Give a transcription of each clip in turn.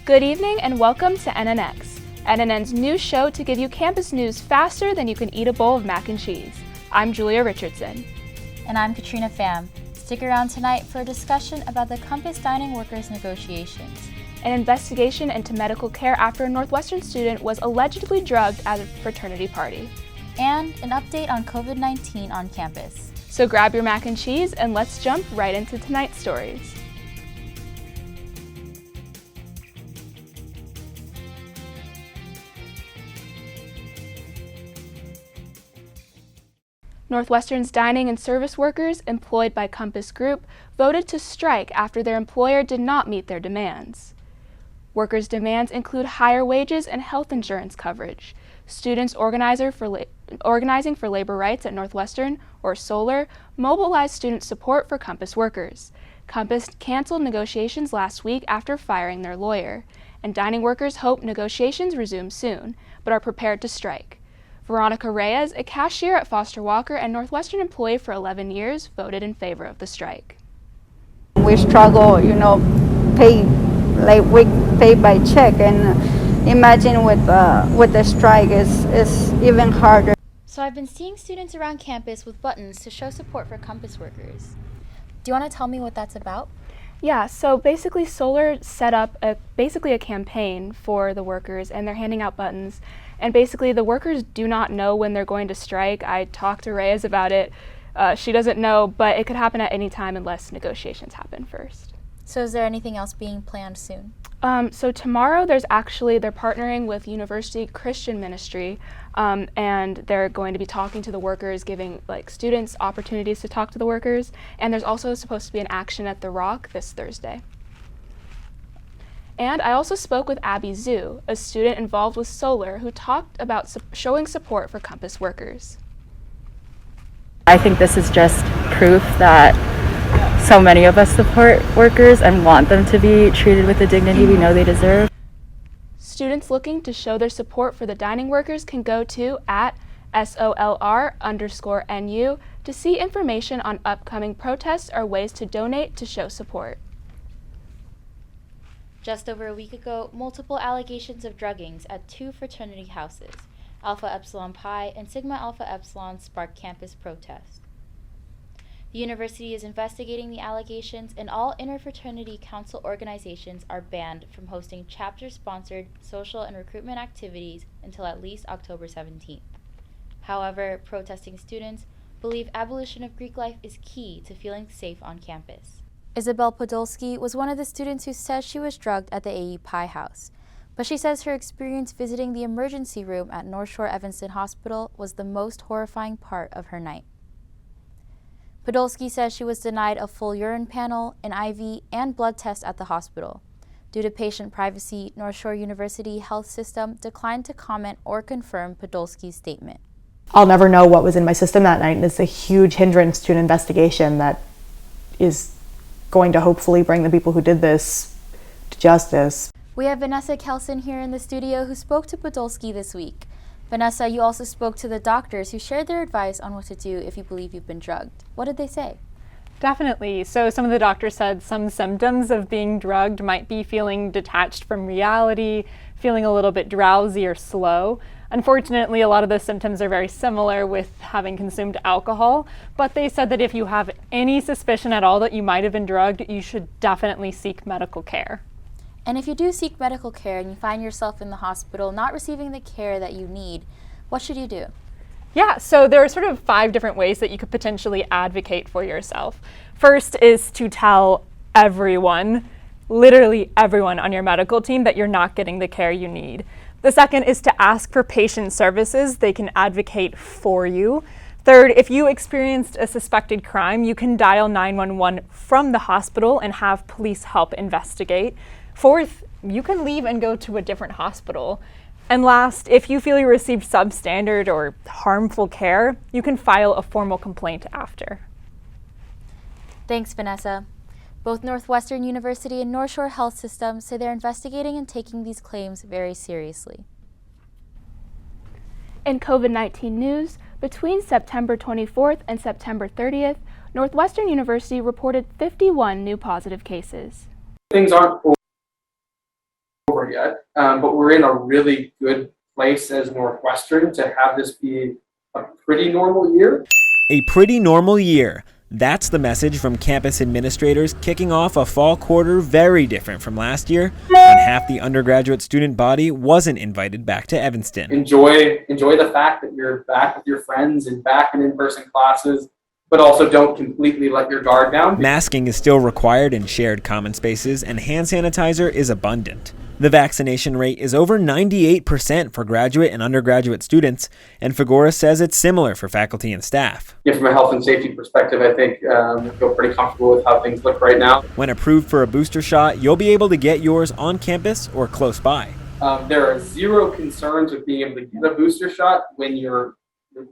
Good evening and welcome to NNX, NNN's news show to give you campus news faster than you can eat a bowl of mac and cheese. I'm Julia Richardson. And I'm Katrina Pham. Stick around tonight for a discussion about the campus dining workers negotiations. An investigation into medical care after a Northwestern student was allegedly drugged at a fraternity party. And an update on COVID-19 on campus. So grab your mac and cheese and let's jump right into tonight's stories. Northwestern's dining and service workers employed by Compass Group voted to strike after their employer did not meet their demands. Workers' demands include higher wages and health insurance coverage. Students organizing for labor rights at Northwestern, or SOLAR, mobilized student support for Compass workers. Compass canceled negotiations last week after firing their lawyer, and dining workers hope negotiations resume soon, but are prepared to strike. Veronica Reyes, a cashier at Foster Walker and Northwestern employee for 11 years, voted in favor of the strike. We struggle, we pay by check, and imagine with the strike is even harder. So I've been seeing students around campus with buttons to show support for Compass workers. Do you want to tell me what that's about? Yeah, so basically SOLAR set up a campaign for the workers, and they're handing out buttons. And basically the workers do not know when they're going to strike. I talked to Reyes about it. She doesn't know, but it could happen at any time unless negotiations happen first. So is there anything else being planned soon? So tomorrow they're partnering with University Christian Ministry, and they're going to be talking to the workers, giving students opportunities to talk to the workers. And there's also supposed to be an action at The Rock this Thursday. And I also spoke with Abby Zhu, a student involved with SOLAR, who talked about showing support for Compass workers. I think this is just proof that so many of us support workers and want them to be treated with the dignity we know they deserve. Students looking to show their support for the dining workers can go to @SOLR_NU to see information on upcoming protests or ways to donate to show support. Just over a week ago, multiple allegations of druggings at two fraternity houses, Alpha Epsilon Pi and Sigma Alpha Epsilon, sparked campus protests. The university is investigating the allegations, and all interfraternity council organizations are banned from hosting chapter-sponsored social and recruitment activities until at least October 17th. However, protesting students believe abolition of Greek life is key to feeling safe on campus. Isabel Podolsky was one of the students who says she was drugged at the AE Pi house, but she says her experience visiting the emergency room at North Shore Evanston Hospital was the most horrifying part of her night. Podolsky says she was denied a full urine panel, an IV, and blood test at the hospital. Due to patient privacy, North Shore University Health System declined to comment or confirm Podolsky's statement. I'll never know what was in my system that night, and it's a huge hindrance to an investigation that is going to hopefully bring the people who did this to justice. We have Vanessa Kelson here in the studio who spoke to Podolsky this week. Vanessa, you also spoke to the doctors who shared their advice on what to do if you believe you've been drugged. What did they say? Definitely. So some of the doctors said some symptoms of being drugged might be feeling detached from reality, feeling a little bit drowsy or slow. Unfortunately, a lot of those symptoms are very similar with having consumed alcohol, but they said that if you have any suspicion at all that you might have been drugged, you should definitely seek medical care. And if you do seek medical care and you find yourself in the hospital not receiving the care that you need, what should you do? Yeah, so there are sort of 5 different ways that you could potentially advocate for yourself. First is to tell everyone, literally everyone on your medical team, that you're not getting the care you need. The second is to ask for patient services. They can advocate for you. Third, if you experienced a suspected crime, you can dial 911 from the hospital and have police help investigate. Fourth, you can leave and go to a different hospital. And last, if you feel you received substandard or harmful care, you can file a formal complaint after. Thanks, Vanessa. Both Northwestern University and North Shore Health System say they're investigating and taking these claims very seriously. In COVID-19 news, between September 24th and September 30th, Northwestern University reported 51 new positive cases. Things aren't over over yet, but we're in a really good place as Northwestern to have this be a pretty normal year. A pretty normal year. That's the message from campus administrators kicking off a fall quarter very different from last year, when half the undergraduate student body wasn't invited back to Evanston. Enjoy the fact that you're back with your friends and back in in-person classes, but also don't completely let your guard down. Masking is still required in shared common spaces, and hand sanitizer is abundant. The vaccination rate is over 98% for graduate and undergraduate students, and Fagora says it's similar for faculty and staff. Yeah, from a health and safety perspective, I think I feel pretty comfortable with how things look right now. When approved for a booster shot, you'll be able to get yours on campus or close by. There are zero concerns with being able to get a booster shot when you're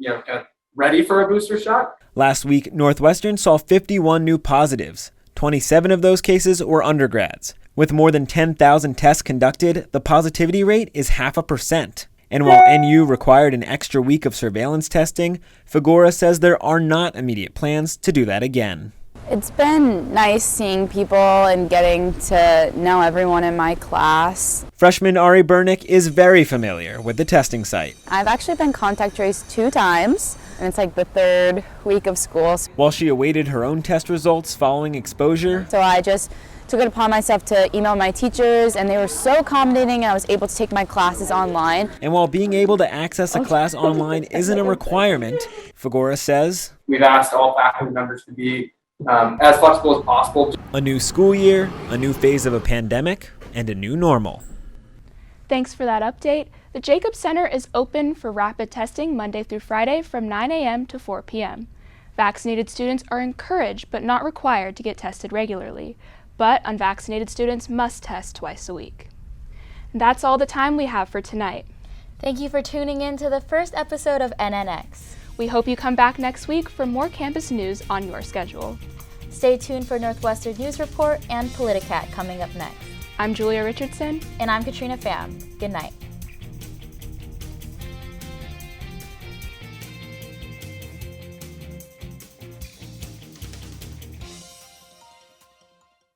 kind of ready for a booster shot. Last week, Northwestern saw 51 new positives. 27 of those cases were undergrads. With more than 10,000 tests conducted, the positivity rate is 0.5%. And while NU required an extra week of surveillance testing, Fagora says there are not immediate plans to do that again. It's been nice seeing people and getting to know everyone in my class. Freshman Ari Burnick is very familiar with the testing site. I've actually been contact traced 2 times, and it's like the 3rd week of school. While she awaited her own test results following exposure, So I just took it upon myself to email my teachers, and they were so accommodating, and I was able to take my classes online. And while being able to access a class online isn't a requirement, Fagora says, we've asked all faculty members to be as flexible as possible. a new school year, a new phase of a pandemic, and a new normal. Thanks for that update. The Jacobs Center is open for rapid testing Monday through Friday from 9 a.m. to 4 p.m. Vaccinated students are encouraged but not required to get tested regularly, but unvaccinated students must test twice a week. And that's all the time we have for tonight. Thank you for tuning in to the first episode of NNX. We hope you come back next week for more campus news on your schedule. Stay tuned for Northwestern News Report and Politicat coming up next. I'm Julia Richardson. And I'm Katrina Pham. Good night.